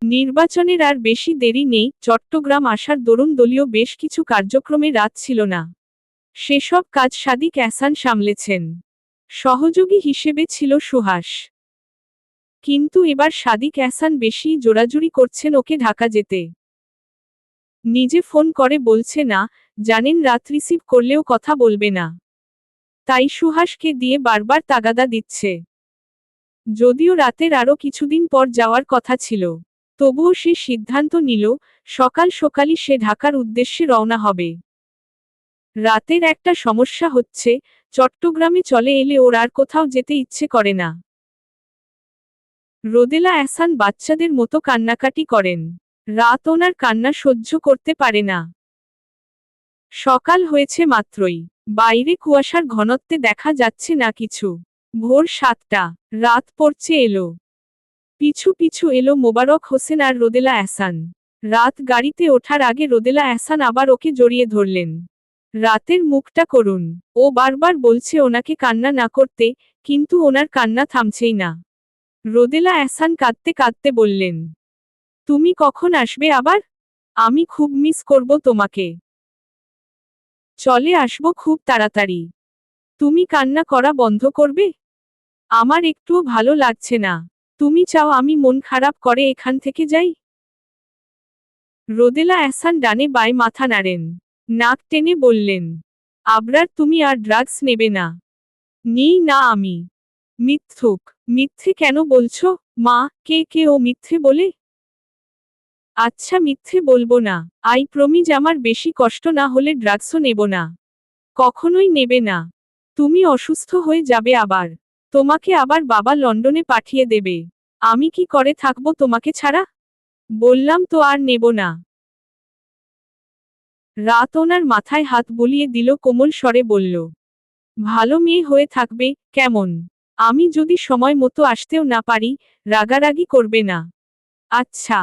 নির্বাচনের আর বেশি দেরি নেই, চট্টগ্রাম আসার দরুন দলীয় বেশ কিছু কার্যক্রমে রাত ছিল না। সেসব কাজ সাদিক এহসান সামলেছেন। সহযোগী হিসেবে ছিল সুহাস। কিন্তু এবার সাদিক এহসান বেশি জোরাজুরি করছেন ওকে ঢাকা যেতে। নিজে ফোন করে বলছে না, জানেন রাত রিসিভ করলেও কথা বলবে না। তাই সুহাসকে দিয়ে বারবার তাগাদা দিচ্ছে। যদিও রাতের আরও কিছুদিন পর যাওয়ার কথা ছিল, তবুও সে সিদ্ধান্ত নিল, সকাল সকালই সে ঢাকার উদ্দেশ্যে রওনা হবে। রাতের একটা সমস্যা হচ্ছে, চট্টগ্রামে চলে এলে ওর আর কোথাও যেতে ইচ্ছে করে না। রোদেলা এহসান বাচ্চাদের মতো কান্নাকাটি করেন। রাত ওনার কান্না সহ্য করতে পারে না। সকাল হয়েছে মাত্রই, বাইরে কুয়াশার ঘনত্বে দেখা যাচ্ছে না কিছু। ভোর 7টা, রাত পড়ছে এলো। পিছু পিছু এলো মোবারক হোসেন আর রোদেলা এহসান। রাত গাড়িতে ওঠার আগে রোদেলা এহসান আবার ওকে জড়িয়ে ধরলেন। রাতের মুখটা করুন। ও বারবার বলছে ওনাকে কান্না না করতে, কিন্তু ওনার কান্না থামছেই না। রোদেলা এহসান কাঁদতে কাঁদতে বললেন, তুমি কখন আসবে আবার? আমি খুব মিস করব তোমাকে। চলে আসবো খুব তাড়াতাড়ি। তুমি কান্না করা বন্ধ করবে? আমার একটুও ভালো লাগছে না। তুমি চাও আমি মন খারাপ করে এখান থেকে যাই? রোদেলা এহসান ডানে বাঁয়ে মাথা নাড়েন। নাক টেনে বললেন, আবরার তুমি আর ড্রাগস নেবে না? নিই না আমি। মিথ্যুক। মিথ্যে কেন বলছো, মা? কে ও মিথ্যে বলে? আচ্ছা মিথ্যে বলবো না। আই প্রমিজ আমার বেশি কষ্ট না হলে ড্রাগসও নেব না। কখনোই নেবে না। তুমি অসুস্থ হয়ে যাবে আবার। তোমাকে আবার বাবা লন্ডনে পাঠিয়ে দেবে। আমি কি করে থাকবো তোমাকে ছাড়া? বললাম তো আর নেব না। রাত ওনার মাথায় হাত বুলিয়ে দিল, কোমল স্বরে বলল, ভালো মেয়ে হয়ে থাকবে, কেমন? আমি যদি সময় মতো আসতেও না পারি, রাগারাগি করবে না। আচ্ছা।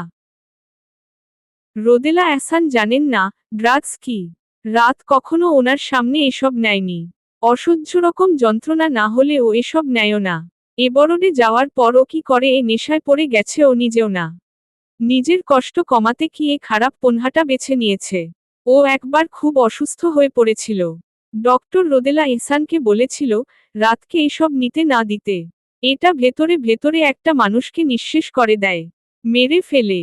রোদেলা এহসান জানেন না ড্রাগস কি। রাত কখনো ওনার সামনে এসব নেয়নি। অসহ্য রকম যন্ত্রণা না হলে ও এসব নেয় না। এবরডে যাওয়ার পর ও কি করে এ নেশায় পড়ে গেছে ও নিজেও না। নিজের কষ্ট কমাতে কি এ খারাপ পন্হাটা বেছে নিয়েছে। ও একবার খুব অসুস্থ হয়ে পড়েছিল। ডক্টর রোদেলা এহসানকে বলেছিল, রাতকে এসব নিতে না দিতে। এটা ভেতরে ভেতরে একটা মানুষকে নিঃশেষ করে দেয়, মেরে ফেলে।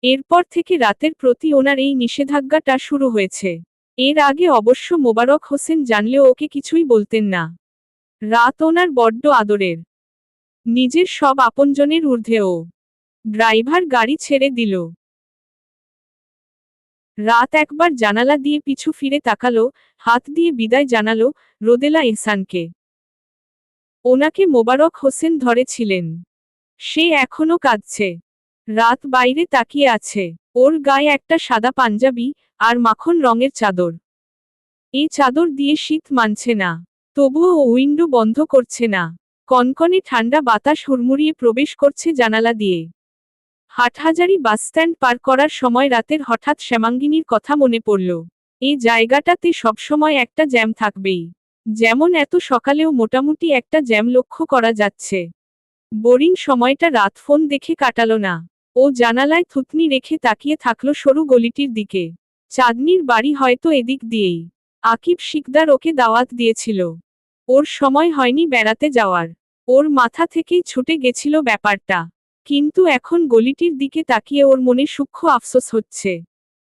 এরপর থেকে রাতের প্রতি ওনার এই নিষেধাজ্ঞাটা শুরু হয়েছে। এর আগে অবশ্য মোবারক হোসেন জানলেও ওকে কিছুই বলতেন না। রাত ওনার বড্ড আদরের। নিজের সব আপনজনের ঊর্ধ্বে ও। ড্রাইভার গাড়ি ছেড়ে দিল। রাত একবার জানালা দিয়ে পিছু ফিরে তাকালো, হাত দিয়ে বিদায় জানালো রোদেলা এহসানকে। ওনাকে মোবারক হোসেন ধরেছিলেন। সে এখনো কাঁদছে। রাত বাইরে তাকিয়ে আছে। ওর গায়ে একটা সাদা পাঞ্জাবি আর মাখন রঙের চাদর। এই চাদর দিয়ে শীত মানছে না। তবুও ও উইন্ডো বন্ধ করছে না। কনকনে ঠান্ডা বাতাস হুড়মুড়িয়ে প্রবেশ করছে জানালা দিয়ে। হাটহাজারী বাসস্ট্যান্ড পার করার সময় রাতের হঠাৎ শ্যামাঙ্গিনীর কথা মনে পড়ল। এই জায়গাটাতে সবসময় একটা জ্যাম থাকবেই। যেমন এত সকালেও মোটামুটি একটা জ্যাম লক্ষ্য করা যাচ্ছে। বোরিং সময়টা রাত ফোন দেখে কাটালো না। ও জানালায় থুতনি রেখে তাকিয়ে থাকলো সরু গলিটির দিকে। চাঁদনির বাড়ি হয়তো এদিক দিয়েই। আকিব শিকদার ওকে দাওয়াত দিয়েছিল। ওর সময় হয়নি বেড়াতে যাওয়ার। ওর মাথা থেকেই ছুটে গেছিল ব্যাপারটা। কিন্তু এখন গলিটির দিকে তাকিয়ে ওর মনে সূক্ষ্ম আফসোস হচ্ছে।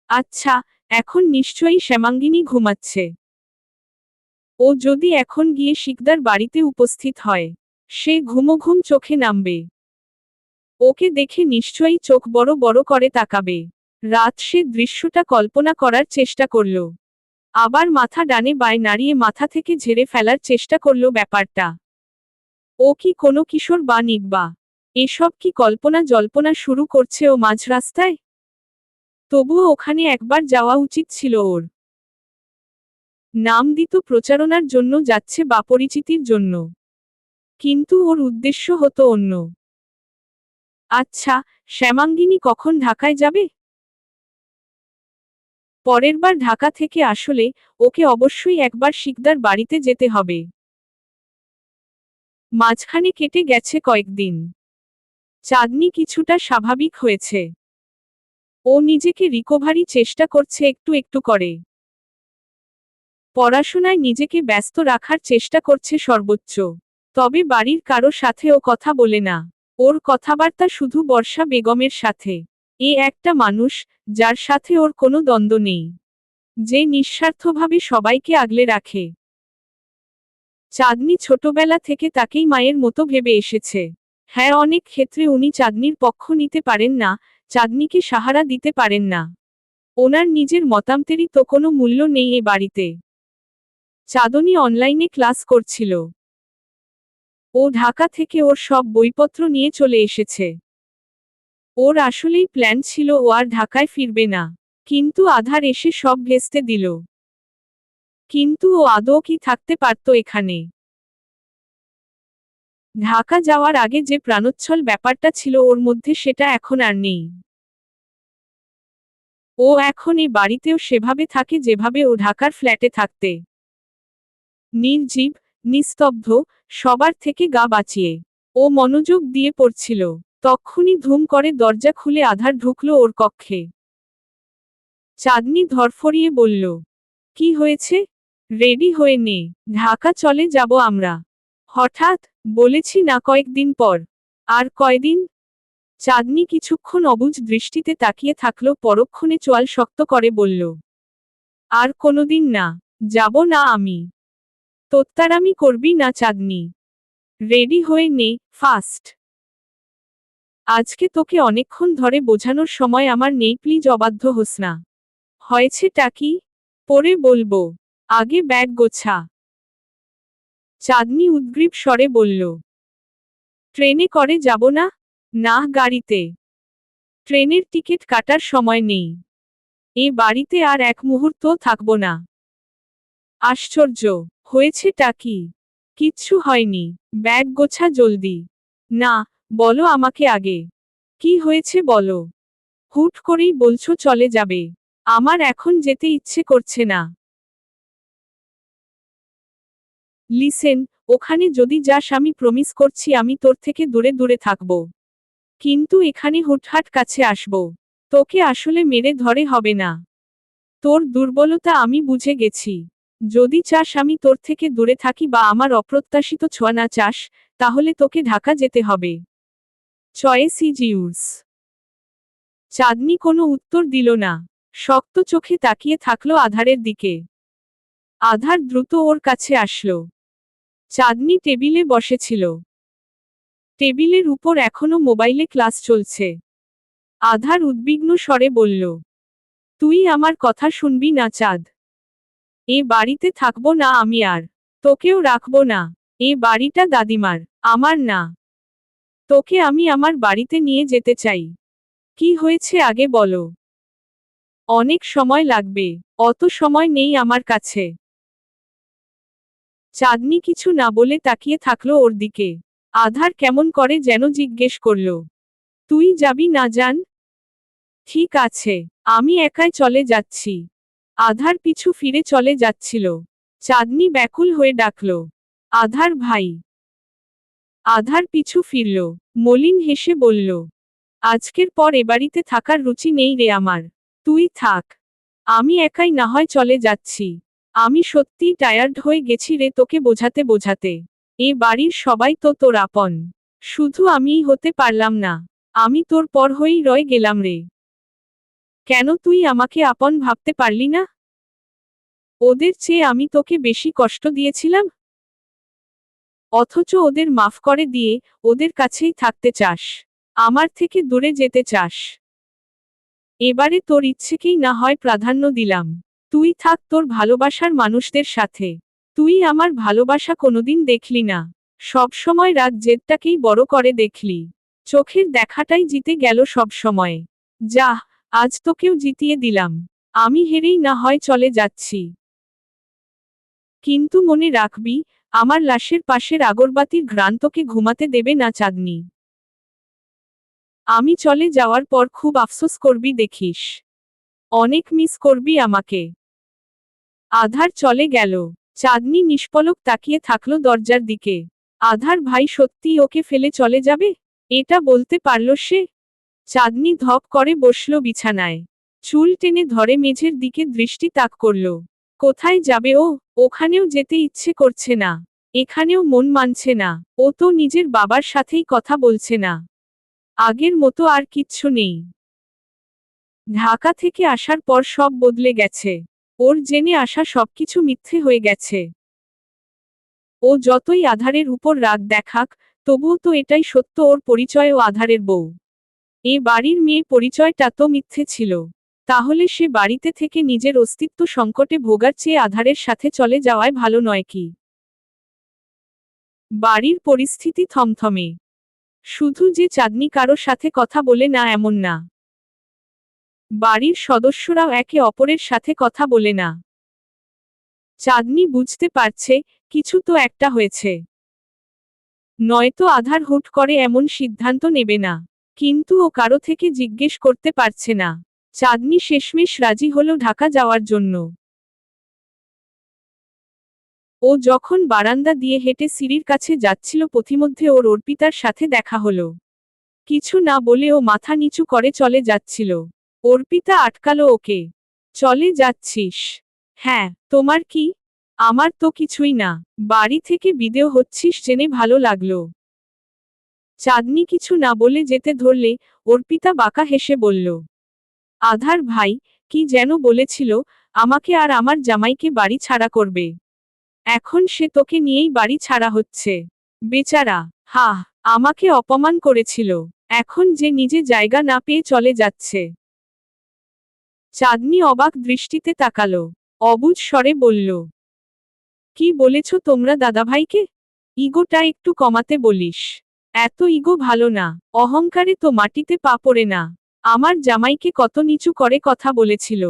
আচ্ছা, এখন নিশ্চয়ই শ্যামাঙ্গিনী ঘুমাচ্ছে। ও যদি এখন গিয়ে শিকদার বাড়িতে উপস্থিত হয়, সে ঘুমোঘুম চোখে নামবে। ওকে দেখে নিশ্চয়ই চোখ বড় বড় করে তাকাবে। রাত সে দৃশ্যটা কল্পনা করার চেষ্টা করল। আবার মাথা ডানে বাঁয়ে নাড়িয়ে মাথা থেকে ঝেড়ে ফেলার চেষ্টা করল ব্যাপারটা। ও কি কোনো কিশোর বা নিব্বা? এসব কি কল্পনা জল্পনা শুরু করছে ও মাঝ রাস্তায়? তবুও ওখানে একবার যাওয়া উচিত ছিল ওর। নাম দিত প্রচারণার জন্য যাচ্ছে বা পরিচিতির জন্য। কিন্তু ওর উদ্দেশ্য হতো অন্য। আচ্ছা, শ্যামাঙ্গিনী কখন ঢাকায় যাবে? পরেরবার ঢাকা থেকে আসলে ওকে অবশ্যই একবার শিকদার বাড়িতে যেতে হবে। মাঝখানে কেটে গেছে কয়েকদিন। চাঁদনি কিছুটা স্বাভাবিক হয়েছে। ও নিজেকে রিকভারি চেষ্টা করছে একটু একটু করে। পড়াশোনায় নিজেকে ব্যস্ত রাখার চেষ্টা করছে সর্বোচ্চ। তবে বাড়ির কারো সাথে ও কথা বলে না। ওর কথাবার্তা শুধু বর্ষা বেগমের সাথে। এ একটা মানুষ, যার সাথে ওর কোনো দ্বন্দ্ব নেই, যে নিঃস্বার্থভাবে সবাইকে আগলে রাখে। চাঁদনি ছোটবেলা থেকে তাকেই মায়ের মতো ভেবে এসেছে। হ্যাঁ, অনেক ক্ষেত্রে উনি চাঁদনির পক্ষ নিতে পারেন না, চাঁদনিকে সাহারা দিতে পারেন না। ওনার নিজের মতামতেরই তো কোনো মূল্য নেই এ বাড়িতে। চাঁদনি অনলাইনে ক্লাস করছিল। ও ঢাকা থেকে ওর সব বইপত্র নিয়ে চলে এসেছে। ওর আসলেই প্ল্যান ছিল ও আর ঢাকায় ফিরবে না। কিন্তু আধার এসে সব ভেস্তে দিল। কিন্তু ও আদৌ কি থাকতে পারত এখানে? ঢাকা যাওয়ার আগে যে প্রাণোচ্ছল ব্যাপারটা ছিল ওর মধ্যে, সেটা এখন আর নেই। ও এখন এই বাড়িতেও সেভাবে থাকে যেভাবে ও ঢাকার ফ্ল্যাটে থাকতে। নির্জীব, নিস্তব্ধ, সবার থেকে গা বাঁচিয়ে। ও মনোযোগ দিয়ে পড়ছিল। তক্ষুনি ধুম করে দরজা খুলে আধার ঢুকল ওর কক্ষে। চাঁদনি ধরফরিয়ে বলল, কি হয়েছে? রেডি হয়ে নে, ঢাকা চলে যাব আমরা। হঠাৎ? বলেছি না কয়েকদিন পর। আর কয়দিন? চাঁদনি কিছুক্ষণ অবুঝ দৃষ্টিতে তাকিয়ে থাকলো, পরক্ষণে চোয়াল শক্ত করে বলল, আর কোনোদিন না। যাব না আমি। তোত্তারামি করবি না চাঁদনি। রেডি হয়ে নে, ফাস্ট। আজকে তোকে অনেকক্ষণ ধরে বোঝানোর সময় আমার নেই, প্লিজ অবাধ্য হোস না। হয়েছেটা কি? পরে বলবো। আগে ব্যাগ গোছা। চাঁদনি উদ্গ্রীব স্বরে বলল, ট্রেনে করে যাব না? না, গাড়িতে। ট্রেনের টিকিট কাটার সময় নেই। এ বাড়িতে আর এক মুহূর্তও থাকব না। আশ্চর্য, হয়েছেটা কি? কিচ্ছু হয়নি। ব্যাগ গোছা জলদি। না, বলো আমাকে আগে। কি হয়েছে বলো। হুট করেই বলছো চলে যাবে। আমার এখন যেতে ইচ্ছে করছে না। লিসেন, ওখানে যদি যাস আমি প্রমিস করছি আমি তোর থেকে দূরে দূরে থাকব। কিন্তু এখানে হুটহাট কাছে আসব। তোকে আসলে মেরে ধরে হবে না। তোর দুর্বলতা আমি বুঝে গেছি। যদি চাস আমি তোর থেকে দূরে থাকি বা আমার অপ্রত্যাশিত ছোঁয়া না চাস, তাহলে তোকে ঢাকা যেতে হবে। Choice is yours. চাঁদনি কোনো উত্তর দিল না। শক্ত চোখে তাকিয়ে থাকলো আধারের দিকে। আধার দ্রুত ওর কাছে আসলো। চাঁদনি টেবিলে বসেছিল। টেবিলের উপর এখনো মোবাইলে ক্লাস চলছে। আধার উদ্বিগ্ন স্বরে বলল, তুই আমার কথা শুনবি না চাঁদ? এ বাড়িতে থাকবো না আমি আর। তোকেও রাখবো না। এ বাড়িটা দাদিমার, আমার না। তোকে আমি আমার বাড়িতে নিয়ে যেতে চাই। কি হয়েছে আগে বলো। অনেক সময় লাগবে। অত সময় নেই আমার কাছে। চাঁদনি কিছু না বলে তাকিয়ে থাকলো ওর দিকে। আধার কেমন করে যেন জিজ্ঞেস করল, তুই যাবি না জান? ঠিক আছে, আমি একাই চলে যাচ্ছি। আধার পিছু ফিরে চলে যাচ্ছিল। চাঁদনি ব্যাকুল হয়ে ডাকল, আধার ভাই। আধার পিছু ফিরল। মলিন হেসে বলল, আজকের পর এ বাড়িতে থাকার রুচি নেই রে আমার। তুই থাক। আমি একাই না হয় চলে যাচ্ছি। আমি সত্যিই টায়ার্ড হয়ে গেছি রে তোকে বোঝাতে বোঝাতে। এ বাড়ির সবাই তো তোর আপন। শুধু আমিই হতে পারলাম না। আমি তোর পর হয়েই রয়ে গেলাম রে। কেন তুই আমাকে আপন ভাবতে পারলি না? ওদের চেয়ে আমি তোকে বেশি কষ্ট দিয়েছিলাম? অথচ ওদের মাফ করে দিয়ে, ওদের কাছেই থাকতে চাস। আমার থেকে দূরে যেতে চাস। এবারে তোর ইচ্ছেকেই না হয় প্রাধান্য দিলাম। তুই থাক তোর ভালোবাসার মানুষদের সাথে। তুই আমার ভালোবাসা কোনোদিন দেখলি না। সবসময় রাগ জেদটাকেই বড় করে দেখলি। চোখের দেখাটাই জিতে গেল সব সময়। যা, আজ তোকেও জিতিয়ে দিলাম। আমি হেরেই না হয় চলে যাচ্ছি। কিন্তু মনে রাখবি, আমার লাশের পাশের আগরবাতির ঘ্রাণ তোকে ঘুমাতে দেবে না চাঁদনি। আমি চলে যাওয়ার পর খুব আফসোস করবি দেখিস। অনেক মিস করবি আমাকে। আধার চলে গেল। চাঁদনি নিষ্পলক তাকিয়ে থাকলো দরজার দিকে। আধার ভাই সত্যিই ওকে ফেলে চলে যাবে? এটা বলতে পারল সে? চাঁদনি ধপ করে বসল বিছানায়। চুল টেনে ধরে মেঝের দিকে দৃষ্টি তাক করল। কোথায় যাবে ও? ওখানেও যেতে ইচ্ছে করছে না। এখানেও মন মানছে না। ও তো নিজের বাবার সাথেই কথা বলছে না। আগের মতো আর কিচ্ছু নেই। ঢাকা থেকে আসার পর সব বদলে গেছে। ওর জেনে আসা সবকিছু মিথ্যে হয়ে গেছে। ও যতই আধারের উপর রাগ দেখাক, তবুও তো এটাই সত্য, ওর পরিচয় ও আধারের বউ। এ বাড়ির মেয়ে পরিচয়টা তো মিথ্যে ছিল। তাহলে সে বাড়িতে থেকে নিজের অস্তিত্ব সংকটে ভোগার চেয়ে আধারের সাথে চলে যাওয়ায় ভালো নয় কি? বাড়ির পরিস্থিতি থমথমে। শুধু যে চাঁদনি কারো সাথে কথা বলে না এমন না। বাড়ির সদস্যরাও একে অপরের সাথে কথা বলে না। চাঁদনি বুঝতে পারছে, কিছু তো একটা হয়েছে। নয়তো আধার হুট করে এমন সিদ্ধান্ত নেবে না। কিন্তু ও কারো থেকে জিজ্ঞেস করতে পারছে না। চাঁদনি শেষমেশ রাজি হলো ঢাকা যাওয়ার জন্য। ও যখন বারান্দা দিয়ে হেঁটে সিঁড়ির কাছে যাচ্ছিল, পথিমধ্যে ওর অর্পিতার সাথে দেখা হলো। কিছু না বলে ও মাথা নিচু করে চলে যাচ্ছিল। অর্পিতা আটকালো ওকে। চলে যাচ্ছিস? হ্যাঁ, তোমার কি? আমার তো কিছুই না। বাড়ি থেকে বিদেয় হচ্ছিস জেনে ভালো লাগলো। চাঁদনি কিছু না বলে যেতে ধরলে, অর্পিতা বাঁকা হেসে বলল, আধার ভাই, কি যেন বলেছিল, আমাকে আর আমার জামাইকে বাড়ি ছাড়া করবে। এখন সে তোকে নিয়েই বাড়ি ছাড়া হচ্ছে। বেচারা, হাহ, আমাকে অপমান করেছিল। এখন যে নিজে জায়গা না পেয়ে চলে যাচ্ছে। চাঁদনি অবাক দৃষ্টিতে তাকালো। অবুঝ স্বরে বলল, কি বলেছ তোমরা দাদাভাইকে? ইগোটা একটু কমাতে বলিস। এত ইগো ভালো না। অহংকারে তো মাটিতে পা পড়ে না। আমার জামাইকে কত নিচু করে কথা বলেছিল।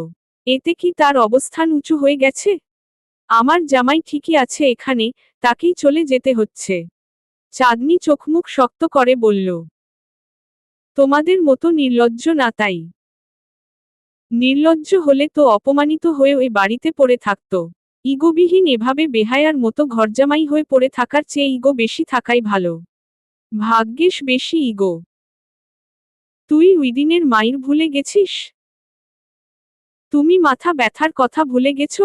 এতে কি তার অবস্থান উঁচু হয়ে গেছে? আমার জামাই ঠিকই আছে এখানে, তাকেই চলে যেতে হচ্ছে। চাঁদনি চোখমুখ শক্ত করে বলল, তোমাদের মতো নির্লজ্জ না তাই। নির্লজ্জ হলে তো অপমানিত হয়ে ওই বাড়িতে পড়ে থাকতো। ইগোবিহীন এভাবে বেহায়ার মতো ঘরজামাই হয়ে পড়ে থাকার চেয়ে ইগো বেশি থাকাই ভালো। ভাগ্যিস বেশি ইগো। তুই উইদিনের মাইর ভুলে গেছিস? তুমি মাথা ব্যথার কথা ভুলে গেছ?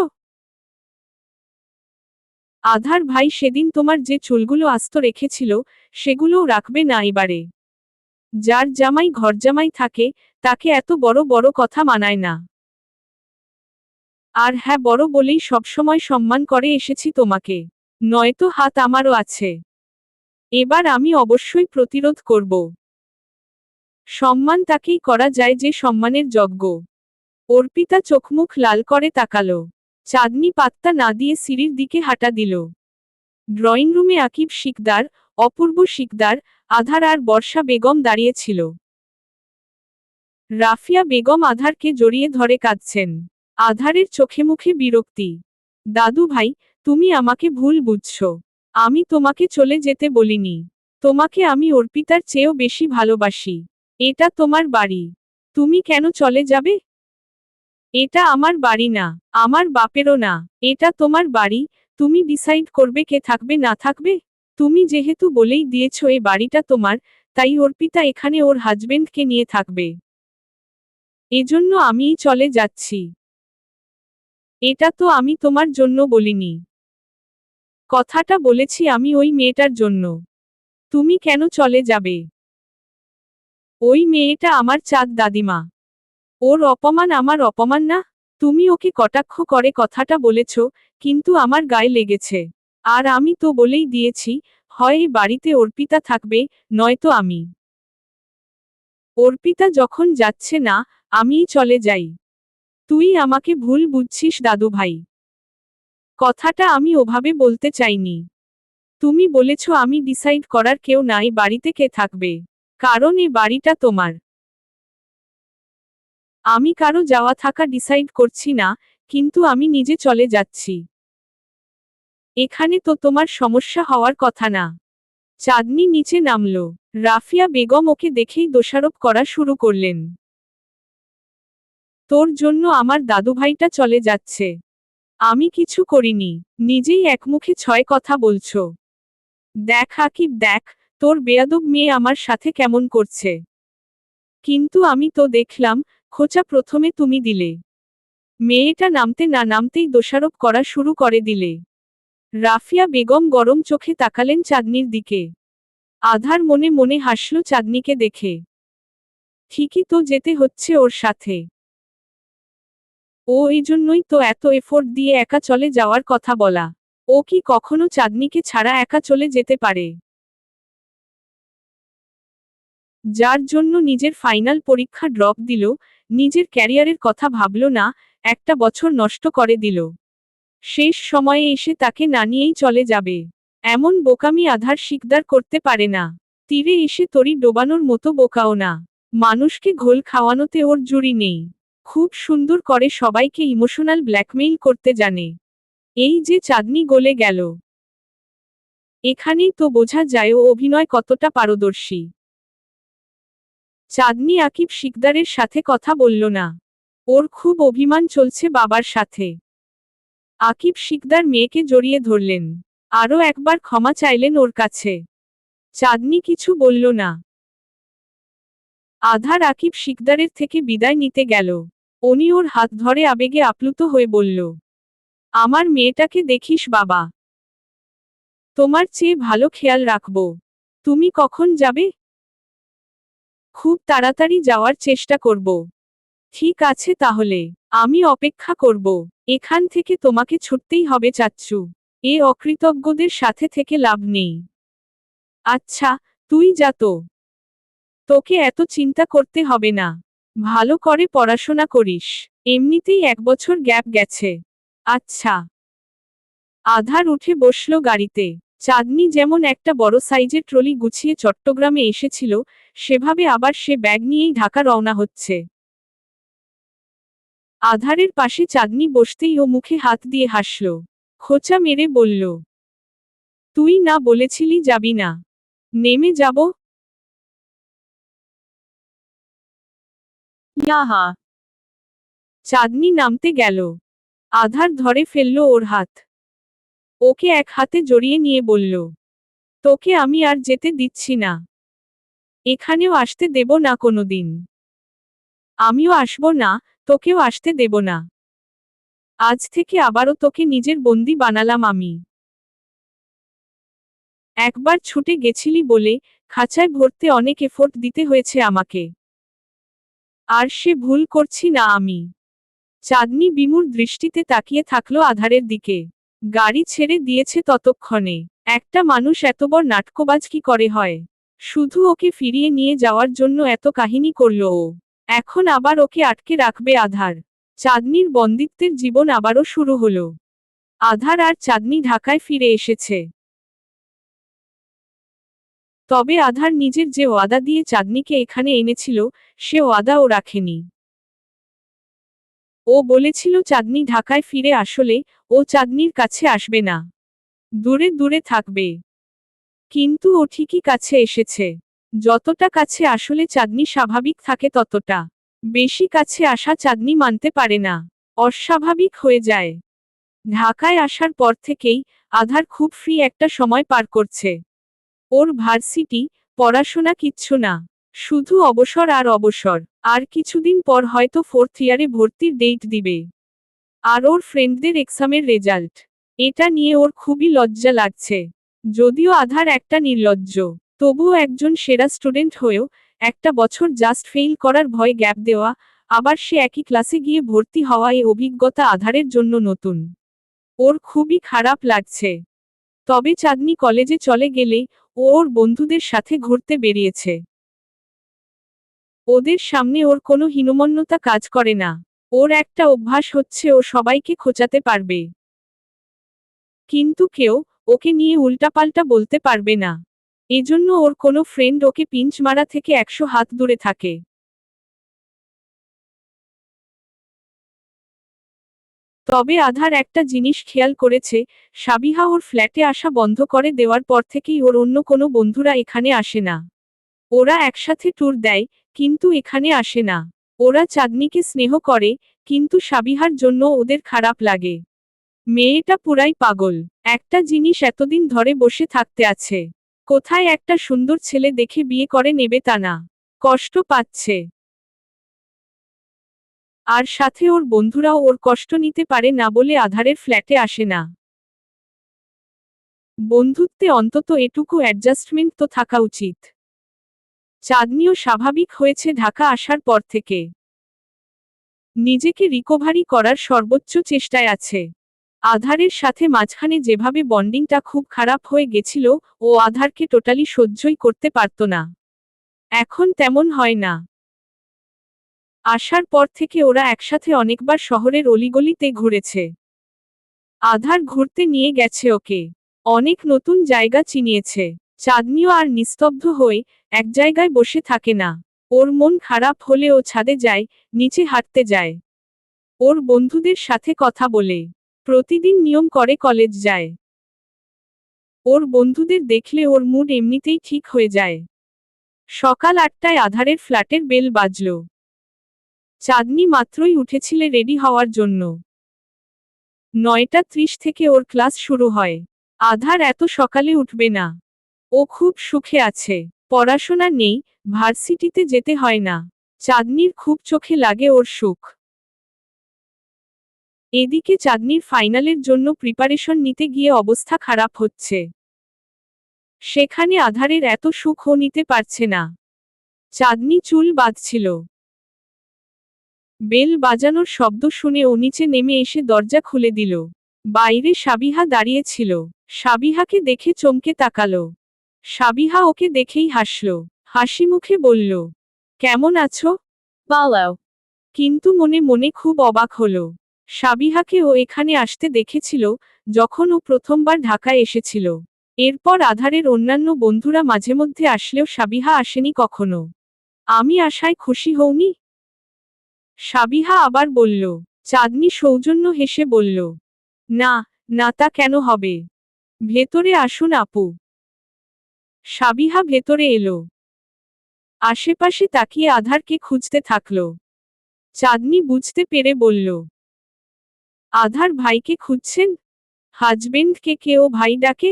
আধার ভাই সেদিন তোমার যে চুলগুলো আস্ত রেখেছিল, সেগুলোও রাখবে না এবারে। যার জামাই ঘরজামাই থাকে, তাকে এত বড় বড় কথা মানায় না। আর হ্যাঁ, বড় বলেই সবসময় সম্মান করে এসেছি তোমাকে। নয়তো হাত আমারও আছে। এবার আমি অবশ্যই প্রতিরোধ করব। সম্মান তাকেই করা যায় যে সম্মানের যোগ্য। অর্পিতা চোখমুখ লাল করে তাকালো। চাঁদনি পাত্তা না দিয়ে সিঁড়ির দিকে হাঁটা দিল। ড্রয়িং রুমে আকিব শিকদার, অপূর্ব শিকদার, আধার আর বর্ষা বেগম দাঁড়িয়েছিল। রাফিয়া বেগম আধারকে জড়িয়ে ধরে কাঁদছেন। আধারের চোখে মুখে বিরক্তি। দাদু ভাই, তুমি আমাকে ভুল বুঝছ। আমি তোমাকে চলে যেতে বলিনি। তোমাকে আমি অর্পিতার চেয়েও বেশি ভালোবাসি। এটা তোমার বাড়ি। তুমি কেন চলে যাবে? এটা আমার বাড়ি না। আমার বাপেরও না। এটা তোমার বাড়ি, তুমি ডিসাইড করবে কে থাকবে না থাকবে। তুমি যেহেতু বলেই দিয়েছ এ বাড়িটা তোমার, তাই অর্পিতা এখানে ওর হাজবেন্ডকে নিয়ে থাকবে। এজন্য আমিই চলে যাচ্ছি। এটা তো আমি তোমার জন্য বলিনি। কথাটা বলেছি আমি ওই মেয়েটার জন্য। তুমি কেন চলে যাবে? ওই মেয়েটা আমার চাঁদ দাদিমা। ওর অপমান আমার অপমান না? তুমি ওকে কটাক্ষ করে কথাটা বলেছ, কিন্তু আমার গায়ে লেগেছে। আর আমি তো বলেই দিয়েছি, হয় এই বাড়িতে অর্পিতা থাকবে, নয়তো আমি। অর্পিতা যখন যাচ্ছে না, আমিই চলে যাই। তুই আমাকে ভুল বুঝছিস দাদু ভাই। কথাটা আমি ওভাবে বলতে চাইনি। তুমি বলেছ আমি ডিসাইড করার কেউ নাই বাড়িতে কে থাকবে। কারণ এ বাড়িটা তোমার। আমি কারো যাওয়া থাকা ডিসাইড করছি না, কিন্তু আমি নিজে চলে যাচ্ছি। এখানে তো তোমার সমস্যা হওয়ার কথা না। চাঁদনি নিচে নামল। রাফিয়া বেগম ওকে দেখেই দোষারোপ করা শুরু করলেন। তোর জন্য আমার দাদুভাইটা চলে যাচ্ছে। আমি কিছু করিনি। নিজেই একমুখে ছয় কথা বলছো। দেখ আকিব দেখ, তোর বেয়াদব মেয়ে আমার সাথে কেমন করছে। কিন্তু আমি তো দেখলাম, খোঁচা প্রথমে তুমি দিলে। মেয়েটা নামতে না নামতেই দোষারোপ করা শুরু করে দিলে। রাফিয়া বেগম গরম চোখে তাকালেন চাঁদনির দিকে। আধার মনে মনে হাসল চাঁদনিকে দেখে। ঠিকই তো যেতে হচ্ছে ওর সাথে। ও এই জন্যই তো এত এফোর্ট দিয়ে একা চলে যাওয়ার কথা বলা। ও কি কখনো চাঁদনিকে ছাড়া একা চলে যেতে পারে? যার জন্য নিজের ফাইনাল পরীক্ষা ড্রপ দিল, নিজের ক্যারিয়ারের কথা ভাবল না, একটা বছর নষ্ট করে দিল। শেষ সময়ে এসে তাকে না নিয়েই চলে যাবে। এমন বোকামি আধার শিকদার করতে পারে না। তীরে এসে তরি ডোবানোর মতো বোকাও না। মানুষকে ঘোল খাওয়ানোতে ওর জুড়ি নেই। খুব সুন্দর করে সবাইকে ইমোশনাল ব্ল্যাকমেইল করতে জানে। এই যে চাঁদনি গলে গেল, এখানেই তো বোঝা যায় ও অভিনয় কতটা পারদর্শী। চাঁদনি আকিব শিকদারের সাথে কথা বলল না। ওর খুব অভিমান চলছে বাবার সাথে। আকিব শিকদার মেয়েকে জড়িয়ে ধরলেন। আরও একবার ক্ষমা চাইলেন ওর কাছে। চাঁদনি কিছু বলল না। আধার আকিব শিকদারের থেকে বিদায় নিতে গেল। উনি ওর হাত ধরে আবেগে আপ্লুত হয়ে বলল, আমার মেয়েটাকে দেখিস বাবা। তোমার চেয়ে ভালো খেয়াল রাখব। তুমি কখন যাবে? খুব তাড়াতাড়ি যাওয়ার চেষ্টা করব। ঠিক আছে তাহলে, আমি অপেক্ষা করব। এখান থেকে তোমাকে ছুটতেই হবে চাচ্চু। এ অকৃতজ্ঞদের সাথে থেকে লাভ নেই। আচ্ছা, তুই যা তো। তোকে এত চিন্তা করতে হবে না। ভালো করে পড়াশোনা করিস। এমনিতেই 1 বছর গ্যাপ গেছে। আচ্ছা। আধার উঠে বসল গাড়িতে। চাঁদনি যেমন একটা বড় সাইজের ট্রলি গুছিয়ে চট্টগ্রামে এসেছিল, সেভাবে আবার সে ব্যাগ নিয়েই ঢাকা রওনা হচ্ছে। আধারের পাশে চাঁদনি বসতেই ও মুখে হাত দিয়ে হাসল। খোঁচা মেরে বলল, তুই না বলেছিলি যাবি না? নেমে যাব? ইয়াহা। চাঁদনি নামতে গেল। আধার ধরে ফেলল ওর হাত। ওকে এক হাতে জড়িয়ে নিয়ে বলল, তোকে আমি আর যেতে দিচ্ছি না। এখানেও আসতে দেব না কোনোদিন। আমিও আসব না, তোকেও আসতে দেব না। আজ থেকে আবারও তোকে নিজের বন্দি বানালাম আমি। একবার ছুটে গেছিলি বলে, খাঁচায় ভরতে অনেক এফোর্ট দিতে হয়েছে আমাকে। আর সে ভুল করছি না আমি। চাঁদনি বিমূঢ় দৃষ্টিতে তাকিয়ে থাকলো আধারের দিকে। গাড়ি ছেড়ে দিয়েছে ততক্ষণে। একটা মানুষ এত বড় নাটকবাজ কি করে হয়? শুধু ওকে ফিরিয়ে নিয়ে যাওয়ার জন্য এত কাহিনী করল ও। এখন আবার ওকে আটকে রাখবে আধার। চাঁদনির বন্দিত্বের জীবন আবারও শুরু হলো। আধার আর চাঁদনি ঢাকায় ফিরে এসেছে। তবে আধার নিজের যে ওয়াদা দিয়ে চাঁদনিকে এখানে এনেছিল, সে ওয়াদা ও রাখেনি। ও বলেছিল চাঁদনি ঢাকায় ফিরে আসলে ও চাঁদনির কাছে আসবে না। দূরে দূরে থাকবে। কিন্তু ও ঠিকই কাছে এসেছে। যতটা কাছে আসলে চাঁদনি স্বাভাবিক থাকে ততটা বেশি কাছে আসা চাঁদনি মানতে পারে না। অস্বাভাবিক হয়ে যায়। ঢাকায় আসার পর থেকেই আধার খুব ফ্রি একটা সময় পার করছে। ওর ভার্সিটি, পড়াশোনা কিচ্ছু না। শুধু অবসর আর অবসর। আর কিছুদিন পর হয়তো 4th ইয়ারে ভর্তির ডেট দিবে। আর ওর ফ্রেন্ডদের এক্সামের রেজাল্ট। এটা নিয়ে ওর খুবই লজ্জা লাগছে। যদিও আধার একটা নির্লজ্জ, তবুও একজন সেরা স্টুডেন্ট হয়েও 1 বছর জাস্ট ফেইল করার ভয় গ্যাপ দেওয়া, আবার সে একই ক্লাসে গিয়ে ভর্তি হওয়া এই অভিজ্ঞতা আধারের জন্য নতুন। ওর খুবই খারাপ লাগছে। তবে চাঁদনি কলেজে চলে গেলে ও ওর বন্ধুদের সাথে ঘুরতে বেরিয়েছে। ওদের সামনে ওর কোনো হীনমন্যতা কাজ করে না। ওর একটা অভ্যাস হচ্ছে ও সবাইকে খোঁচাতে পারবে। কিন্তু কেউ ওকে নিয়ে উল্টাপাল্টা বলতে পারবে না। এজন্য ওর কোনো ফ্রেন্ড ওকে পিঞ্চ মারা থেকে 100 হাত দূরে থাকে। তবে আধার একটা জিনিস খেয়াল করেছে, সাবিহা ওর ফ্ল্যাটে আসা বন্ধ করে দেওয়ার পর থেকেই ওর অন্য কোনো বন্ধুরা এখানে আসে না। ওরা একসাথে ট্যুর দেয়, কিন্তু এখানে আসে না। ওরা চাঁদনিকে স্নেহ করে, কিন্তু সাবিহার জন্য ওদের খারাপ লাগে। মেয়েটা পুরাই পাগল। একটা জিনিস এতদিন ধরে বসে থাকতে আছে। কোথায় একটা সুন্দর ছেলে দেখে বিয়ে করে নেবে তা না, কষ্ট পাচ্ছে। আর সাথে ওর বন্ধুরাও ওর কষ্ট নিতে পারে না বলে আধারের ফ্ল্যাটে আসে না। বন্ধুত্বে অন্তত এটুকু অ্যাডজাস্টমেন্ট তো থাকা উচিত। চাঁদনিও স্বাভাবিক হয়েছে ঢাকা আসার পর থেকে। নিজেকে রিকভারি করার সর্বোচ্চ চেষ্টায় আছে। আধারের সাথে মাঝখানে যেভাবে বন্ডিংটা খুব খারাপ হয়ে গেছিল, ও আধারকে টোটালি সহ্যই করতে পারত না। এখন তেমন হয় না। আসার পর থেকে ওরা একসাথে অনেকবার শহরের অলিগলিতে ঘুরেছে। আধার ঘুরতে নিয়ে গেছে ওকে। অনেক নতুন জায়গা চিনিয়েছে। চাঁদনিও আর নিস্তব্ধ হয়ে এক জায়গায় বসে থাকে না। ওর মন খারাপ হলে ও ছাদে যায়, নিচে হাঁটতে যায়। ওর বন্ধুদের সাথে কথা বলে। প্রতিদিন নিয়ম করে কলেজ যায়। ওর বন্ধুদের দেখলে ওর মুড এমনিতেই ঠিক হয়ে যায়। সকাল 8টায় আধারের ফ্ল্যাটের বেল বাজল। চাঁদনি মাত্রই উঠেছিলে রেডি হওয়ার জন্য। 9:30 থেকে ওর ক্লাস শুরু হয়। আধার এত সকালে উঠবে না। ও খুব সুখে আছে। পড়াশোনা নেই, ভার্সিটিতে যেতে হয় না। চাঁদনির খুব চোখে লাগে ওর সুখ। এদিকে চাঁদনির ফাইনালের জন্য প্রিপারেশন নিতে গিয়ে অবস্থা খারাপ হচ্ছে। সেখানে আধারের এত সুখ ও নিতে পারছে না। চাঁদনি চুল বাঁধছিল। বেল বাজানোর শব্দ শুনে ও নিচে নেমে এসে দরজা খুলে দিল। বাইরে সাবিহা দাঁড়িয়ে ছিল। সাবিহাকে দেখে চমকে তাকালো। সাবিহা ওকে দেখেই হাসল। হাসি মুখে বলল, কেমন আছো? পালাও। কিন্তু মনে মনে খুব অবাক হলো। সাবিহাকে ও এখানে আসতে দেখেছিল, যখন ও প্রথমবার ঢাকায় এসেছিল। এরপর আধারের অন্যান্য বন্ধুরা মাঝেমধ্যে আসলেও সাবিহা আসেনি কখনো। আমি আশায় খুশি হওনি? সাবিহা আবার বলল। চাঁদনি সৌজন্য হেসে বলল, না, না তা কেন হবে? ভেতরে আসুন আপু। সাবিহা ভেতরে এলো। আশেপাশে তাকিয়ে আধারকে খুঁজতে থাকল। চাঁদনি বুঝতে পেরে বলল, আধার ভাইকে খুঁজছেন? হাজবেন্ডকে কেউ ভাই ডাকে?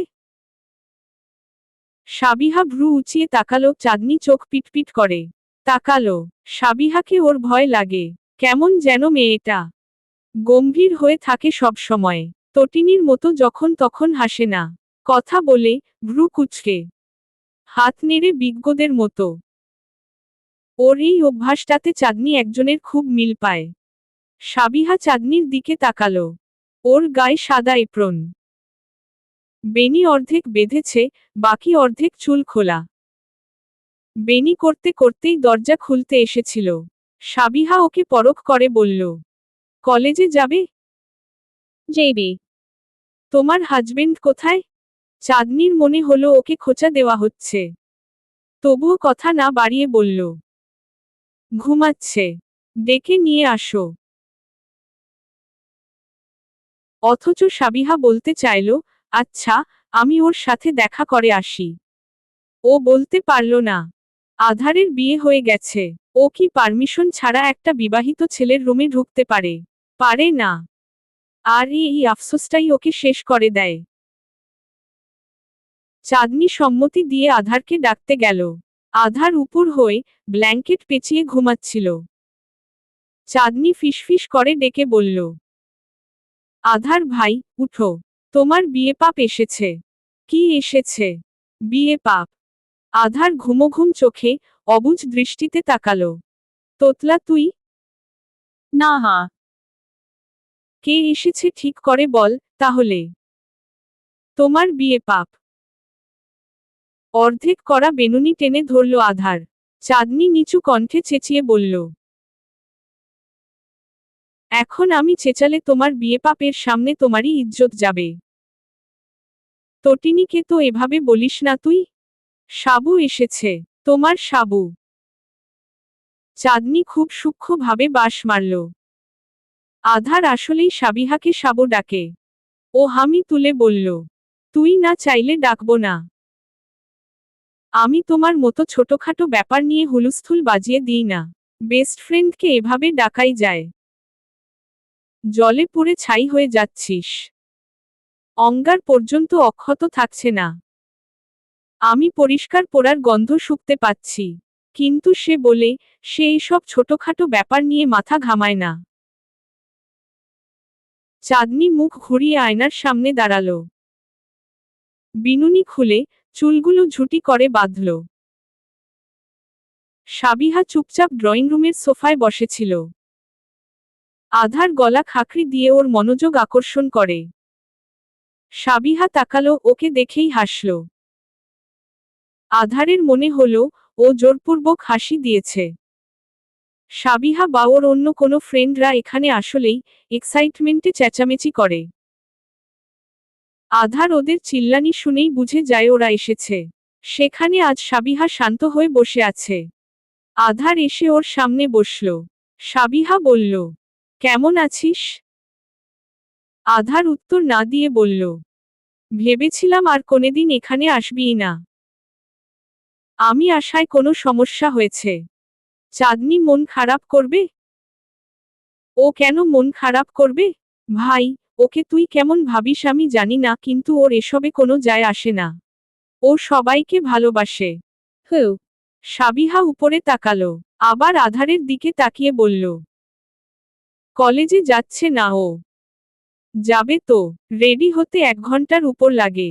সাবিহা ভ্রু উঁচিয়ে তাকালো। চাঁদনি চোখ পিটপিট করে তাকালো। সাবিহাকে ওর ভয় লাগে। কেমন যেন মেয়েটা গম্ভীর হয়ে থাকে সব সময়। তটিনীর মতো যখন তখন হাসে না। কথা বলে ভ্রু কুঁচকে হাত নেড়ে বিজ্ঞদের মতো। ওর এই অভ্যাসটাতে চাঁদনি একজনের খুব মিল পায়। সাবিহা চাঁদনির দিকে তাকালো। ওর গায়ে সাদা এপ্রন। বেনি অর্ধেক বেঁধেছে, বাকি অর্ধেক চুল খোলা। বেনি করতে করতেই দরজা খুলতে এসেছিল। সাবিহা ওকে পরখ করে বলল, কলেজে যাবে? জেবি। তোমার হাজবেন্ড কোথায়? চাঁদনির মনে হলো ওকে খোঁচা দেওয়া হচ্ছে। তবুও কথা না বাড়িয়ে বলল, ঘুমাচ্ছে। ডেকে নিয়ে আসো। অথচ সাবিহা বলতে চাইল, আচ্ছা, আমি ওর সাথে দেখা করে আসি। ও বলতে পারল না। আধারের বিয়ে হয়ে গেছে। ও কি পারমিশন ছাড়া একটা বিবাহিত ছেলের রুমে ঢুকতে পারে? পারে না। আর এই আফসোসটাই ওকে শেষ করে দেয়। চাঁদনি সম্মতি দিয়ে আধারকে ডাকতে গেল। আধার উপর হয়ে ব্ল্যাঙ্কেট পেঁচিয়ে ঘুমাচ্ছিল। চাঁদনি ফিসফিস করে ডেকে বলল, আধার ভাই, উঠো। তোমার বিয়ে পাপ এসেছে। কি এসেছে? বিয়ে পাপ? আধার ঘুমোঘুম চোখে অবুঝ দৃষ্টিতে তাকালো। তোতলা তুই? না হা। কে এসেছে ঠিক করে বল, তাহলে। তোমার বিয়ে পাপ। অর্ধেক করা বেনুনি টেনে ধরল আধার। চাঁদনি নিচু কণ্ঠে চেঁচিয়ে বলল, এখন আমি চেঁচালে তোমার বিয়ে পাপের সামনে তোমারই ইজ্জত যাবে। তটিনীকে তো এভাবে বলিস না তুই। সাবু এসেছে। তোমার সাবু। চাঁদনি খুব সূক্ষ্মভাবে বাঁশ মারল। আধার আসলেই সাবিহাকে সাবু ডাকে। ও হামি তুলে বলল, তুই না চাইলে ডাকবো না। আমি তোমার মতো ছোটখাটো ব্যাপার নিয়ে হুলুস্থুল বাজিয়ে দিই না। বেস্ট ফ্রেন্ডকে এভাবে ডাকাই যায়? জলে পুড়ে ছাই হয়ে যাচ্ছিস। অঙ্গার পর্যন্ত অক্ষত থাকছে না। আমি পরিষ্কার পোড়ার গন্ধ শুঁকতে পাচ্ছি। কিন্তু সে বলে, সে এইসব ছোটখাটো ব্যাপার নিয়ে মাথা ঘামায় না। চাঁদনি মুখ ঘুরিয়ে আয়নার সামনে দাঁড়ালো। বিনুনি খুলে, চুলগুলো ঝুটি করে বাঁধল। সাবিহা চুপচাপ ড্রয়িং রুমের সোফায় বসেছিল। আধার গলা খাকরি দিয়ে ওর মনোযোগ আকর্ষণ করে। সাবিহা তাকালো, ওকে দেখেই হাসল। আধারের মনে হলো, ও জোরপূর্বক হাসি দিয়েছে। সাবিহা বা ওর অন্য কোনো ফ্রেন্ডরা এখানে আসলেই এক্সাইটমেন্টে চেঁচামেচি করে। আধার ওদের চিল্লানি শুনেই বুঝে যায় ওরা এসেছে। সেখানে আজ সাবিহা শান্ত হয়ে বসে আছে। আধার এসে ওর সামনে বসল। সাবিহা বলল, কেমন আছিস? আধার উত্তর না দিয়ে বলল, ভেবেছিলাম আর কোনোদিন এখানে আসবিই না। আমি আসায় কোনো সমস্যা হয়েছে? চাঁদনি মন খারাপ করবে? ও কেন মন খারাপ করবে? ভাই, ওকে তুই কেমন ভাবিস আমি জানি না, কিন্তু ওর এসবে কোনো যায় আসে না। ও সবাইকে ভালোবাসে। হু। সাবিহা উপরে তাকালো, আবার আধারের দিকে তাকিয়ে বলল, কলেজে যাচ্ছে না ও? যাবে তো, রেডি হতে 1 ঘন্টার উপর লাগে।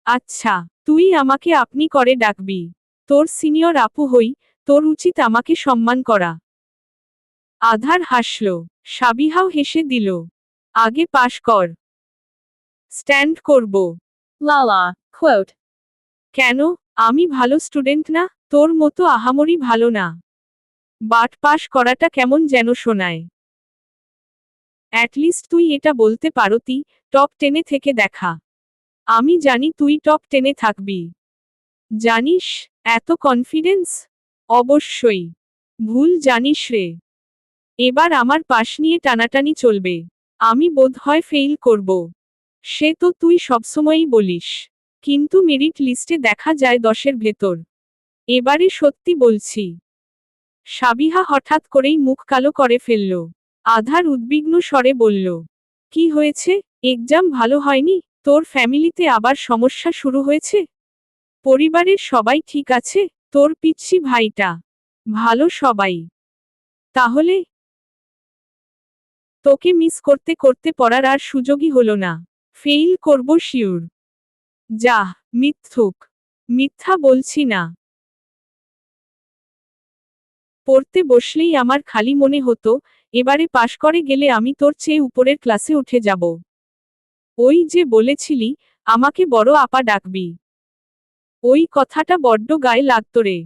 আচ্ছা, তুই আমাকে আপনি করে ডাকবি। তোর সিনিয়র আপু হই, তোর উচিত আমাকে সম্মান করা। আধার হাসল। সাবিহাও হেসে দিল। আগে পাশ কর। স্ট্যান্ড করব। লালা কোট। কেন? আমি ভালো স্টুডেন্ট না? তোর মতো আহামরি ভালো না। বাট পাশ করাটা কেমন যেন শোনায়। অ্যাটলিস্ট তুই এটা বলতে পারতি, টপ 10-এ থেকে দেখা। আমি জানি তুই টপ 10-এ থাকবি। জানিস, এত কনফিডেন্স? অবশ্যই। ভুল জানিস রে। এবার আমার পাশ নিয়ে টানাটানি চলবে। আমি বোধহয় ফেইল করব। সে তো তুই সবসময়ই বলিস। কিন্তু মেরিট লিস্টে দেখা যায় 10-এর ভেতর। এবারে সত্যি বলছি। সাবিহা হঠাৎ করেই মুখ কালো করে ফেলল। আধার উদ্বিগ্ন স্বরে বলল, কি হয়েছে? এক্সাম ভালো হয়নি? তোর ফ্যামিলিতে আবার সমস্যা শুরু হয়েছে? পরিবারের সবাই ঠিক আছে? তোর পিচ্চি ভাইটা? ভালো সবাই। তাহলে তোকে মিস করতে করতে পড়ার আর সুযোগই হলো না। ফেইল করব শিওর। যাহ, মিথ্যুক। মিথ্যা বলছি না। পড়তে বসলেই আমার খালি মনে হতো, এবারে পাশ করে গেলে আমি তোর চেয়ে উপরের ক্লাসে উঠে যাব। ওই যে বলেছিলি, আমাকে বড় আপা ডাকবি। ওই কথাটা বড্ড গায়ে লাগতো রে।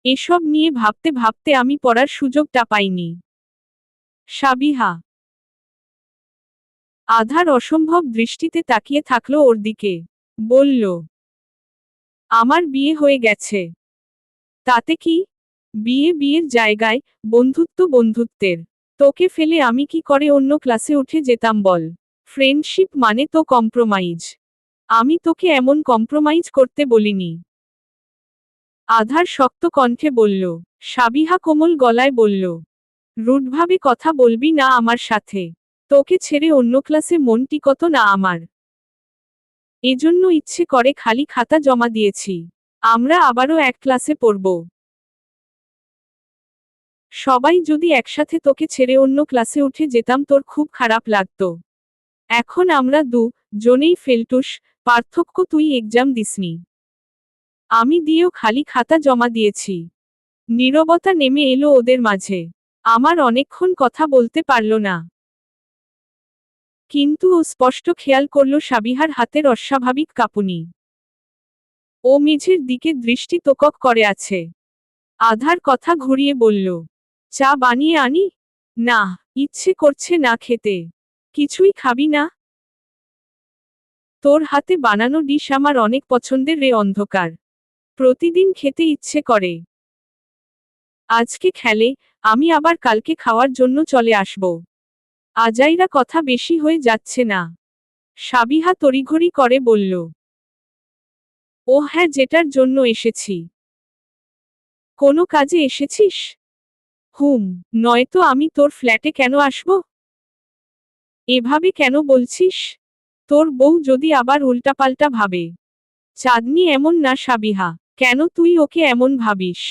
এসব নিয়ে ভাবতে ভাবতে আমি পড়ার সুযোগটা পাইনি। সাবিহা। আধার অসম্ভব দৃষ্টিতে তাকিয়ে থাকলো ওর দিকে। বলল, আমার বিয়ে হয়ে গেছে। তাতে কি? বিয়ে বিয়ের জায়গায়, বন্ধুত্ব বন্ধুত্বের। তোকে ফেলে আমি কি করে অন্য ক্লাসে উঠে যেতাম বল? ফ্রেন্ডশিপ মানে তো কম্প্রোমাইজ। আমি তোকে এমন কম্প্রোমাইজ করতে বলিনি। আধার শক্ত কণ্ঠে বলল। সাবিহা কোমল গলায় বলল, রুডভাবে কথা বলবি না আমার সাথে। তোকে ছেড়ে অন্য ক্লাসে মন টিকত না আমার। এজন্য ইচ্ছে করে খালি খাতা জমা দিয়েছি। আমরা আবারও এক ক্লাসে পড়ব। সবাই যদি একসাথে তোকে ছেড়ে অন্য ক্লাসে উঠে যেতাম তোর খুব খারাপ লাগতো। এখন আমরা জনেই ফেলটুস, পার্থক্য তুই এক্সাম দিসনি। আমি দিয়েও খালি খাতা জমা দিয়েছি। নীরবতা নেমে এলো ওদের মাঝে। আমার অনেকক্ষণ কথা বলতে পারল না। কিন্তু ও স্পষ্ট খেয়াল করল সাবিহার হাতের অস্বাভাবিক কাঁপুনি। ও মেঝের দিকে দৃষ্টি তোকক করে আছে। আধার কথা ঘুরিয়ে বলল, চা বানিয়ে আনি? না, ইচ্ছে করছে না খেতে। কিছুই খাবি না? তোর হাতে বানানো ডিশ আমার অনেক পছন্দের রে অন্ধকার। প্রতিদিন খেতে ইচ্ছে করে। আজকে খেলে, আমি আবার কালকে খাওয়ার জন্য চলে আসব। আজাইরা কথা বেশি হয়ে যাচ্ছে না? সাবিহা তড়িঘড়ি করে বলল। ও হ্যাঁ, যেটার জন্য এসেছি। কোনো কাজে এসেছিস? হুম। নয়তো আমি তোর ফ্ল্যাটে কেন আসব? এভাবে কেন বলছিস? তোর বউ যদি আবার উল্টাপাল্টা ভাবে। চাঁদনি এমন না সাবিহা, কেন তুই ওকে এমন ভাবিস?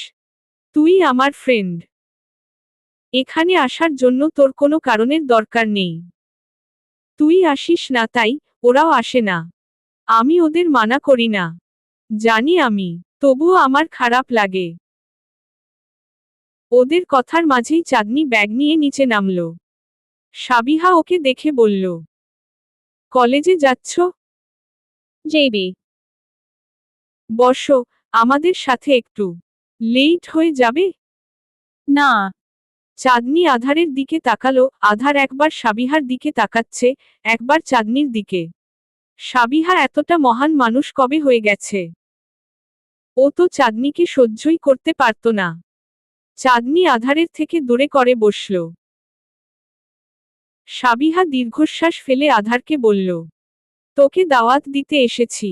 তুই আমার ফ্রেন্ড। এখানে আসার জন্য তোর কোনো কারণের দরকার নেই। তুই আসিস না তাই ওরাও আসে না। আমি ওদের মানা করি না, জানি আমি, তবুও আমার খারাপ লাগে। ওদের কথার মাঝেই চাঁদনি ব্যাগ নিয়ে নিচে নামল। সাবিহা ওকে দেখে বলল, কলেজে যাচ্ছ? জেবি। বসো, আমাদের সাথে একটু লেট হয়ে যাবে। না। চাঁদনি আধারের দিকে তাকালো, আধার একবার সাবিহার দিকে তাকাচ্ছে, একবার চাঁদনির দিকে। সাবিহা এতটা মহান মানুষ কবে হয়ে গেছে? ও তো চাঁদনিকে সহ্যই করতে পারত না। চাঁদনি আধারের থেকে দূরে করে বসল। সাবিহা দীর্ঘশ্বাস ফেলে আধারকে বলল, তোকে দাওয়াত দিতে এসেছি।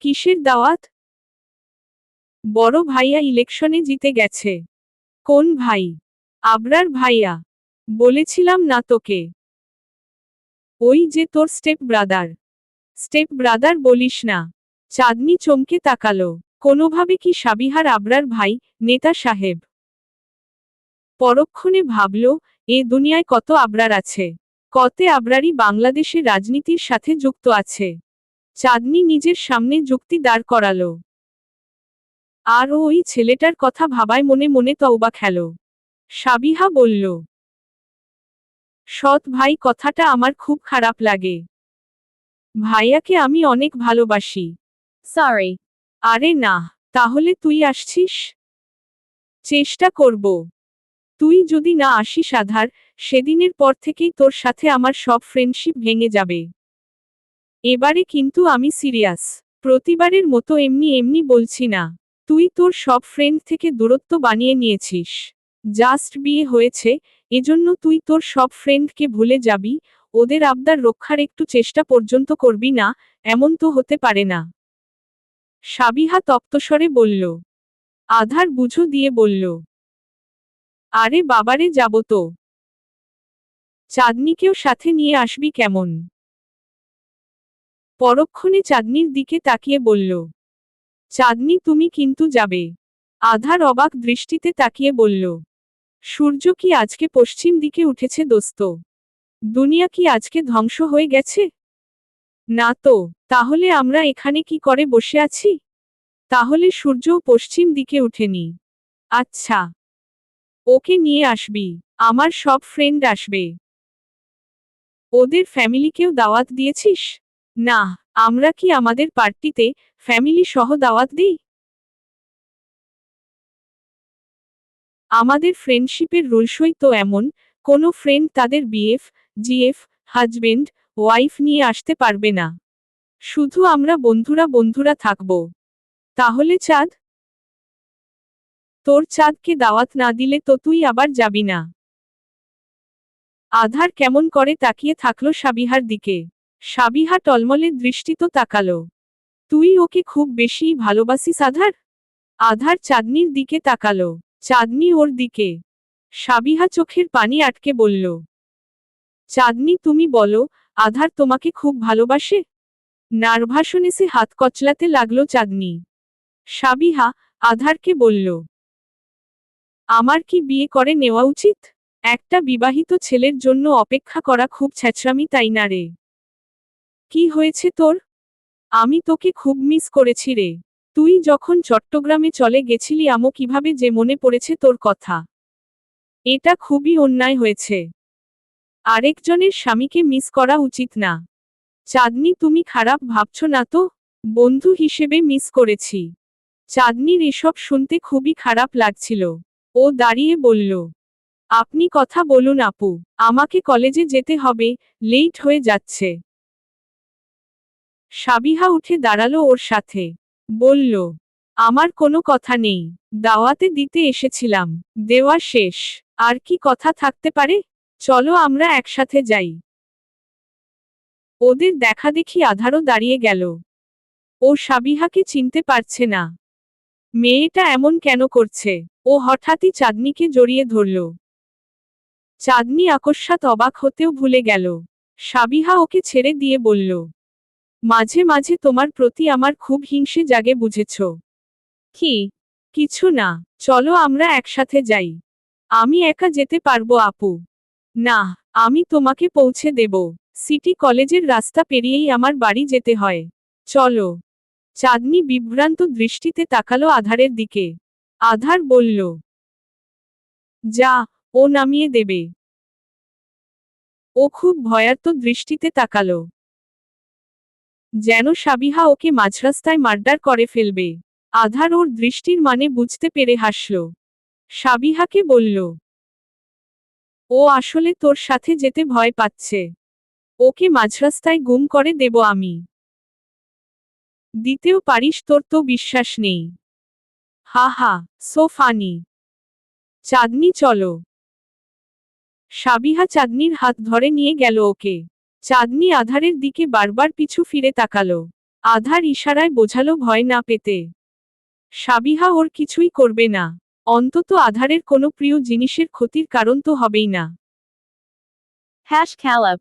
কিসের দাওয়াত? বড় ভাইয়া ইলেকশনে জিতে গেছে। কোন ভাই? আবরার ভাইয়া। বলেছিলাম না তোকে? ওই যে তোর স্টেপ ব্রাদার। স্টেপ ব্রাদার বলিস না। চাঁদনি চমকে তাকালো। কোনোভাবে কি সাবিহার আবরার ভাই, নেতা সাহেব? পরক্ষণে ভাবল, এ দুনিয়ায় কত আবরার আছে। কত আবরারই বাংলাদেশের রাজনীতির সাথে যুক্ত আছে। চাঁদনি নিজের সামনে যুক্তি দাঁড় করালো। আর ওই ছেলেটার কথা ভাবায় মনে মনে তওবা খেল। সাবিহা বলল, সৎ ভাই কথাটা আমার খুব খারাপ লাগে। ভাইয়াকে আমি অনেক ভালোবাসি। সরি। আরে না, তাহলে তুই আসছিস? চেষ্টা করব। তুই যদি না আসিস আধার, সেদিনের পর থেকেই তোর সাথে আমার সব ফ্রেন্ডশিপ ভেঙে যাবে। এবারে কিন্তু আমি সিরিয়াস। প্রতিবারের মতো এমনি এমনি বলছি না। তুই তোর সব ফ্রেন্ড থেকে দূরত্ব বানিয়ে নিয়েছিস। জাস্ট বিয়ে হয়েছে, এজন্য তুই তোর সব ফ্রেন্ডকে ভুলে যাবি, ওদের আবদার রক্ষার একটু চেষ্টা পর্যন্ত করবি না, এমন তো হতে পারে না। সাবিহা তপ্তস্বরে বলল। আধার বুঝো দিয়ে বলল, আরে বাবারে যাব তো। চাঁদনিকেও সাথে নিয়ে আসবি কেমন? পরক্ষণে চাঁদনির দিকে তাকিয়ে বলল, চাঁদনি তুমি কিন্তু যাবে? আধার অবাক দৃষ্টিতে তাকিয়ে বলল, সূর্য কি আজকে পশ্চিম দিকে উঠেছে দোস্ত? দুনিয়া কি আজকে ধ্বংস হয়ে গেছে? না তো, তাহলে আমরা এখানে কি করে বসে আছি? তাহলে সূর্যও পশ্চিম দিকে উঠেনি। আচ্ছা, ওকে নিয়ে আসবি। আমার সব ফ্রেন্ড আসবে। ওদের ফ্যামিলিকেও দাওয়াত দিয়েছিস? না, আমরা কি আমাদের পার্টিতে ফ্যামিলি সহ দাওয়াত দিই? আমাদের ফ্রেন্ডশিপের রুলসই তো এমন, কোনো ফ্রেন্ড তাদের বিএফ, জিএফ, হাজবেন্ড, ওয়াইফ নিয়ে আসতে পারবে না। শুধু আমরা বন্ধুরা বন্ধুরা থাকব। তাহলে চাঁদ? তোর চাঁদকে দাওয়াত না দিলে তো তুই আবার যাবি না। আধার কেমন করে তাকিয়ে থাকলো সাবিহার দিকে। সাবিহা টলমলে দৃষ্টিতে তাকালো। তুই ওকে খুব বেশিই ভালোবাসিস আধার? আধার চাঁদনির দিকে তাকালো। চাঁদনি ওর দিকে। সাবিহা চোখের পানি আটকে বলল, চাঁদনি তুমি বলো, আধার তোমাকে খুব ভালোবাসে? নার্ভাসনেসে হাত কচলাতে লাগলো চাঁদনি। সাবিহা আধারকে বলল, আমার কি বিয়ে করে নেওয়া উচিত? একটা বিবাহিত ছেলের জন্য অপেক্ষা করা খুব ছ্যাঁচড়ামি তাই না রে? কি হয়েছে তোর? আমি তোকে খুব মিস করেছি রে। তুই যখন চট্টগ্রামে চলে গেছিলি আমো কিভাবে যে মনে পড়েছে তোর কথা। এটা খুবই অন্যায় হয়েছে। আরেকজনের স্বামীকে মিস করা উচিত না। চাঁদনি তুমি খারাপ ভাবছো না তো? বন্ধু হিসেবে মিস করেছি। চাঁদনির এসব শুনতে খুবই খারাপ লাগছিল। ও দাঁড়িয়ে বলল, আপনি কথা বলুন আপু, আমাকে কলেজে যেতে হবে, লেট হয়ে যাচ্ছে। সাবিহা উঠে দাঁড়ালো ওর সাথে। বলল, আমার কোনো কথা নেই। দাওয়াতে দিতে এসেছিলাম, দেওয়া শেষ। আর কি কথা থাকতে পারে? চলো আমরা একসাথে যাই। ওদের দেখাদেখি আধারও দাঁড়িয়ে গেল। ও সাবিহাকে চিনতে পারছে না। মেয়েটা এমন কেন করছে? ও হঠাৎই চাঁদনিকে জড়িয়ে ধরল। চাঁদনি আকস্মাৎ অবাক হতেও ভুলে গেল। সাবিহা ওকে ছেড়ে দিয়ে বলল, মাঝে মাঝে তোমার প্রতি আমার খুব হিংসে জাগে, বুঝেছ? কি? কিছু না, চলো আমরা একসাথে যাই। আমি একা যেতে পারবো আপু। না, আমি তোমাকে পৌঁছে দেব। সিটি কলেজের রাস্তা পেরিয়েই আমার বাড়ি যেতে হয়। চলো। চাঁদনি বিভ্রান্ত দৃষ্টিতে তাকালো আধারের দিকে। আধার বলল, যা, ও নামিয়ে দেবে। ও খুব ভয়ার্ত দৃষ্টিতে তাকালো, যেন সাবিহা ওকে মাঝরাস্তায় মার্ডার করে ফেলবে। আধার ওর দৃষ্টির মানে বুঝতে পেরে হাসল। সাবিহাকে বলল, ও আসলে তোর সাথে যেতে ভয় পাচ্ছে। ওকে মাঝরাস্তায় গুম করে দেব আমি। দিতেও পারিস, তোর তো বিশ্বাস নেই। হা হা, সো ফানি। চাঁদনি চলো। সাবিহা চাঁদনির হাত ধরে নিয়ে গেল ওকে। চাঁদনি আধারের দিকে বারবার পিছু ফিরে তাকালো। আধার ইশারায় বোঝালো ভয় না পেতে। সাবিহা ওর কিছুই করবে না। অন্তত আধারের কোনো প্রিয় জিনিসের ক্ষতির কারণ তো হবেই না। #caleb